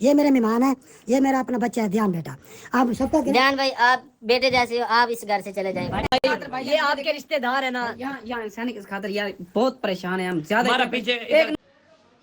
ये मेरे मेहमान है, ये मेरा अपना बच्चा है ध्यान बेटा। आप सबका ध्यान भाई, आप बेटे जैसे हो, आप इस घर से चले जाएं। ये आपके रिश्तेदार है ना, यहाँ इंसानी किस खातर यार बहुत परेशान है हम ज्यादा हमारा पीछे एक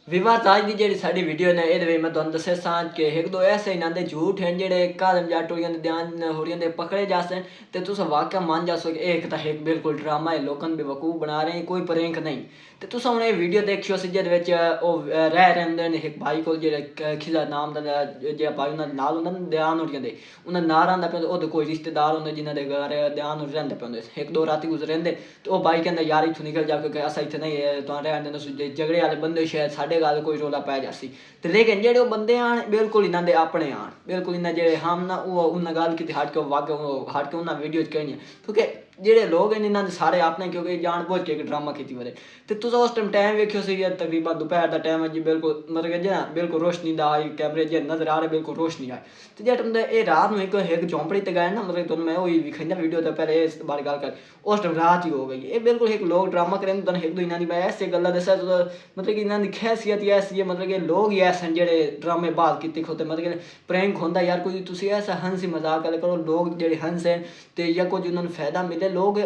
विवाद आज की जी साड़ी वीडियो ने ये मैं तुम दसे सांझ के एक दो ऐसे इन्होंने झूठ हैं जेडे कादम जाट हो ध्यान हो रही पकड़े जा सन तो तुस वाकया मान जा सो एक तो एक बिल्कुल ड्रामा है लोगों ने बेवकूफ बना रहे हैं कोई प्रेंक नहीं तो तुस हमने वीडियो देखियो सी जिद रह रहे एक भाई को जो खिजा नाम का जो भाई उन्होंने नाल उन्होंने ध्यान हो रही उन्हें नार आंदा पे वो कोई रिश्तेदार होंगे जिन्होंने घर ध्यान हो रहे पे एक दो रात गुजरे रहे तो वह भाई कहता यार इतों निकल जा क्योंकि असा इतने नहीं तो रहने झगड़े वाले बंदे शायद साढ़े गल कोई रौला पै जासी तो लेकिन जेडे वो बंदे आन बिल्कुल इन्हों के अपने आन बिल्कुल इन्हें जो हम ना वो उन्हें गल की हट के वाग हट के उन्हें वीडियो कहनी क्योंकि जेडे लोग हैं इन्होंने सारे अपने क्योंकि जान बूझ के एक ड्रामा की बने तो तुस उस टाइम वेखियो सी तकरीबन दोपहर का टाइम है जी बिल्कुल मतलब कि बिल्कुल रोशनी का आई कैमरे जो नजर आ रहे बिल्कुल रोशनी आए तो जो टाइम ये रात में एक झोंपड़ी तक गए ना मतलब तुम मैं वही विखाई वीडियो तो पहले इस बारे गल कर उस टाइम रात ही हो गई ये बिल्कुल एक लोग ड्रामा करें तो एक दो इन्होंने मैं ऐसी गल दसा तो मतलब कि इन्होंने खैसियत ही ऐसी है मतलब कि लोग ही ऐसे हैं जेडे ड्रामे बात की होते मतलब कि प्रैंक होंदा यार कोई तुसी ऐसा हंसी मजाक करो लोग जेडे हंस हैं तो या कुछ उन्होंने फायदा मिले लोग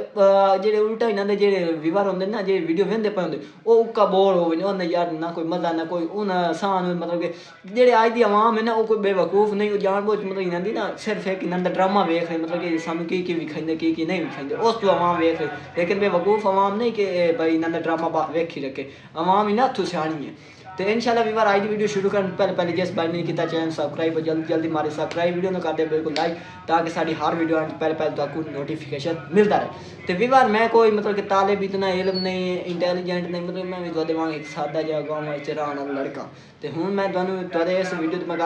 जेडे उल्टा इन्होंने जेडे व्यूअर होंगे ना जे वीडियो वेंदे पे होंगे वो उक्का बोर हो उन्हें यार ना कोई मजा ना कोई उन आसान मतलब कि जेडे अज की आवाम है ना वो कोई बेवकूफ नहीं वो जान बुझ मतलब इन्होंने ना सिर्फ एक इन्होंने ड्रामा वेख रहे मतलब कि सानू की विखाइंदे की नहीं विखाइंदे उस तो आवाम वेख रहे लेकिन बेवकूफ आवाम नहीं कि भाई इन्होंने ड्रामा वेखी रखे आवाम ही ना हथों सियाणी है तो इंशाल्लाह वीवर आज की वीडियो शुरू करने पहले जिस भाई ने किया चैनल सब्सक्राइब जल्दी जल्दी मारे सब्सक्राइब वीडियो में कर दे बिल्कुल लाइक ताकि साड़ी हर वीडियो पहले तो आपको नोटिफिकेशन मिलता रहे तो वीवर मैं कोई मतलब कि तालिब इतना इलम नहीं इंटैलीजेंट नहीं मतलब मैं भी तुहाडे वांग एक सादा जिहा गाँव में रहने वाला लड़का तो हूँ मैं तुहाडे इस वीडियो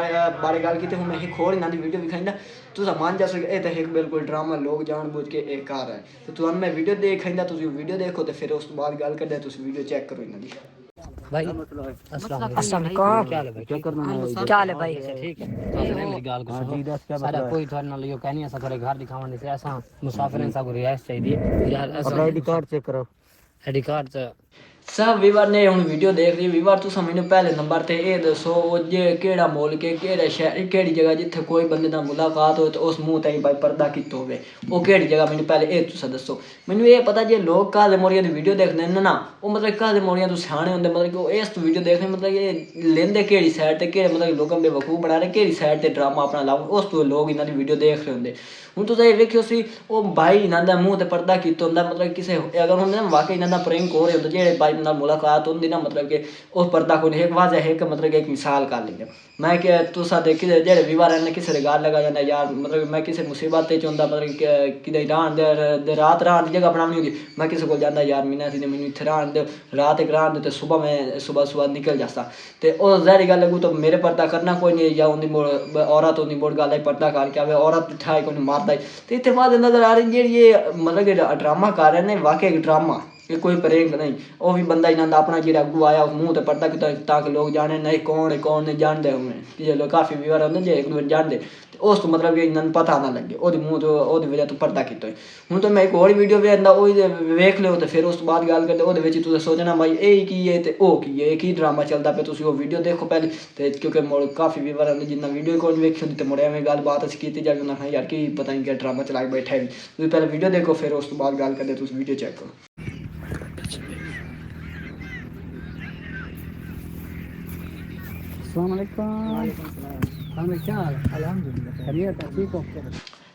बारे गल की हूँ मैं एक होर इन्होंने वीडियो विखाई तुस मान जा सके तो एक बिल्कुल ड्रामा लोग जान बूझ के एक कार है तो तुम मैं वीडियो दिखाई तुम वीडियो देखो तो फिर उस बाद गल करते वीडियो चेक करो इन्होंने भाई अस्सलाम वालेकुम क्या हाल है भाई क्या करना क्या हाल है भाई ठीक है मेरी गाल को सुनो सारा कोई थोड़ा ना लियो कहनी ऐसा थोड़े घर दिखावन से ऐसा मुसाफिर इंसान को रिहायश चाहिए यार ऐसा आईडी कार्ड चेक करो आईडी कार्ड सब वीवर ने हूँ वीडियो देख रही वीवर तुस मैंने पहले नंबर पर यह दसो जे केड़ा मुल्क है केड़ा शहर केड़ी जगह जिथे कोई बंदे का मुलाकात हो तो उस मुँह तई भाई पर्दा कित हो वो केड़ी जगह मैंने पहले ये तुस दसो मैंने ये पता जे लोग घा मोड़िया की वीडियो देखते हैं ना वो मतलब घा मोड़िया तो सियाने होंगे मतलब कि इस वीडियो देखने मतलब ये लेंदे केड़ी साइड से केड़े मतलब लोगों बेवकूफ बना रहे केड़ी साइड से ड्रामा अपना लाओ उस तो लोग इन्होंने वीडियो देख रहे होंगे हूँ तुस ये वेखियो सी वो भाई इन्होंने मुँह से पर्दा किया होंगे मतलब किसी अगर होंगे ना वाकई इन्होंने प्रैंक हो रहे होंगे जेडे भाई मुलाकात होंगी ना मतलब कि उस पर्दा को एक वाजह एक मतलब कि एक मिसाल कर लेंगे मैं क्या तुसा देखी जेडे विवार ने किसी गाल लगा जाना यार मतलब मैं किसी मुसीबत चाहता मतलब कि रात रात की जगह बनानी होगी मैं किसी को जाता यार मीना सी ने मैंने इतने रहन दो रात एक रहन दो तो सुबह मैं सुबह निकल जाता तो जहरी गल लगू तो मेरे पर्दा करना कोई नहीं या उन्हें औरत उन्हें मुड़ गल पर्दा करके आवे औरत ठाई को मारता है तो इतने बाद नजर आ रही जी ये मतलब कि ड्रामा कर रहे हैं वाकई एक ड्रामा ये कोई प्रैंक नहीं वो भी बंदा इन्होंने अपना जो अगू आया उस मुँह तो पड़ता कि ताकि लोग जाने नहीं कौन नहीं जानते उन्हें जो लोग काफ़ी व्यूअर होंगे जो एक दूसरे जानते उस तो मतलब कि इन्होंने पता ना लगे वो मुँह तो वो वजह तो पर्दा किया हूँ तो मैं एक और वीडियो भी आंदा वो वेख लो तो फिर उस बाद गल करते वो तुम सोचना भाई ये की है तो वो की है एक ही ड्रामा चलता पे तुम वो वीडियो देखो पहले तो क्योंकि मुड़ काफ़ी व्यूअर होंगे जिन्हें वीडियो को वेखी होंगी तो मुड़े में गलबात अस की जाए उन्हें यार कि पता नहीं क्या ड्रामा चला के बैठा है तुम पहले वीडियो देखो फिर उस बाद गल करते तुम वीडियो चेक करो अस्सलाम वालेकुम क्या हाल अल्हम्दुलिल्लाह खैरियत है ठीक हो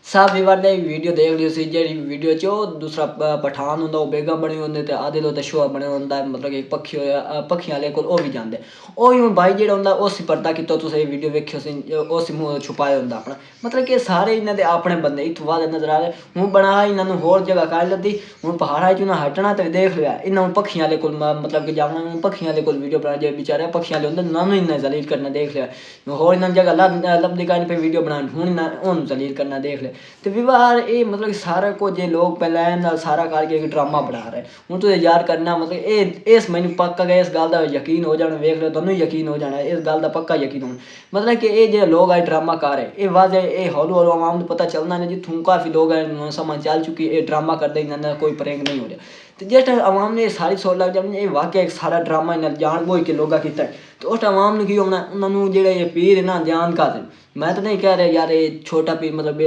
सब वीवर ने वीडियो देख ली सी जी वीडियो च दूसरा पठान होंगे वो बेगम बने होंगे तो आधे लोग शोआ बने होंगे मतलब कि पक्षी वाले को भी जाते वो भाई जो होंगे उस पर्दा किया तुम वीडियो वेखियो उस मुँह छुपाया होंगे अपना मतलब कि सारे इन्होंने अपने बंदे इतों बाद नजर आ रहे हूँ बना इन्होंने होर जगह कर लदी हूँ पहाड़ा च उन्हें हटना तो देख लिया इन्होंने पक्षी वाले को मतलब कि जाना पक्षी वाले को वीडियो बना जो बेचारे पक्षी वाले होंगे उन्होंने इन्हें जलील करना देख लिया होर इन्होंने जगह लभदी कहीं पे वीडियो बनानी हूँ जलील करना देख लिया तो विवाह ये मतलब कि सारा कुछ ये लोग पहले सारा करके एक ड्रामा बना रहे हूँ तो यार करना मतलब इस मैंने पक्का गया इस गल का यकीन हो जाना वेख लो दोनों यकीन हो जाना इस गल का पक्का यकीन होना मतलब कि ये जो लोग आए ड्रामा कर रहे ये वाजह ये हौली हौली आवाम को पता चलना नहीं जितों काफ़ी लोग हैं समझ चल चुकी ये ड्रामा करते इन्होंने कोई प्रैंक नहीं हो रहा तो जिस टाइम आवाम ने सारी सोच लग जाए ये वाकई एक सारा ड्रामा इन्हें जान बूझ के लोग किया ਤੇ ਉਸ ਆਵਾਮ ਨੂੰ ਕੀ ਹੋਣਾ, ਉਹਨਾਂ ਨੂੰ ਜਿਹੜੇ ਇਹ ਪੀਰ ਨਾ ਜਾਨ ਕਾਤਿਲ। मैं तो नहीं कह रहा यार ये छोटा पीर मतलब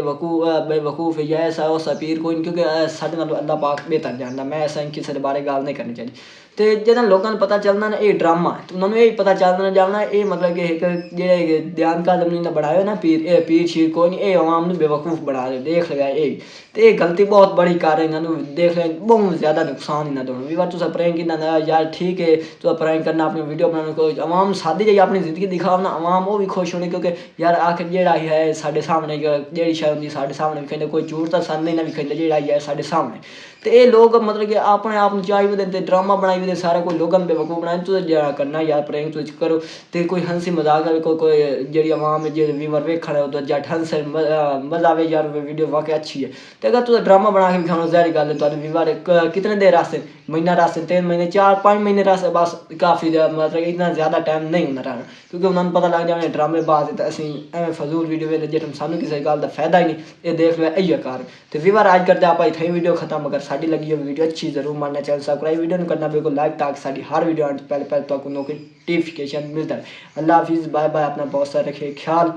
बेवकूफ़ है या ऐसा उसा पीर कोई नहीं, क्योंकि साढ़े नाल अल्लाह पाक बेहतर जानता। मैं ऐसा किसी के बारे गल नहीं करनी चाहिए। तो जिन्हें लोगों को पता चलना ना ये ड्रामा है, तो उन्होंने यही पता चलना जाना ये मतलब कि एक जेह्ड़े ध्यान कादम ने बनाए ना पीर शीर कोई नहीं, ये आवाम ने बेवकूफ़ बना रहे। देख लिया ये तो ये गलती बहुत बड़ी कर रहे इन्होंने, देख लिया बहुत ज़्यादा नुकसान इन्होंने दोनों भी बार। तुस प्रैंक कितना यार ठीक है, तो प्रैंक करना अपनी वीडियो बनाने को आवाम सादी जाइए अपनी ज़िंदगी दिखाओ ना, आवाम वो भी खुश होनी, क्योंकि यार आखिर जेड़ा ही है साढ़े सामने जेड़ी शायद होंगी साढ़े सामने विखेंदे, कोई झूठ तो सन नहीं विखेंदे जेड़ा ही है साढ़े सामने। तो ये लोग मतलब कि अपने आप में चाही देते ड्रामा बनाई देते सारा कोई लोगों बेवकूफ़ बनाए। तुझे जरा करना यार प्रैंक तुझ करो तो कोई हंसी मजाक करे, कोई जेड़ी आवाम है जो व्यूवर वेखण है उधर जट हंसे मजा आवे यार वीडियो वाकई अच्छी है। तो अगर तुझे ड्रामा बना के दिखाना ज़ाहिर गल है तो व्यूवर कितने देर रास्ते, महीना रास्ते, 3 महीने 4-5 महीने रास्ते, बस काफ़ी मतलब इतना ज़्यादा टाइम नहीं होना रहना, क्योंकि उन्होंने पता लग जाए ड्रामे बाज तो असीं एवं फजूल वीडियो वेखदे जेह्ड़ा सानूं किसी गल दा फायदा ही नहीं। ये देख लो इ'यै कार। तो व्यूवर आज करते आप इत्थें ही वीडियो खत्म। अगर साड़ी लगी हो वीडियो अच्छी जरूर मानना, चैनल सब्सक्राइब वीडियो करना बिल्कुल लाइक, ताकि साड़ी हर वीडियो पहले तो आपको नोटिफिकेशन मिलता है। अल्लाह हाफिज़, बाय बाय, अपना बहुत सारा रखिए ख्याल।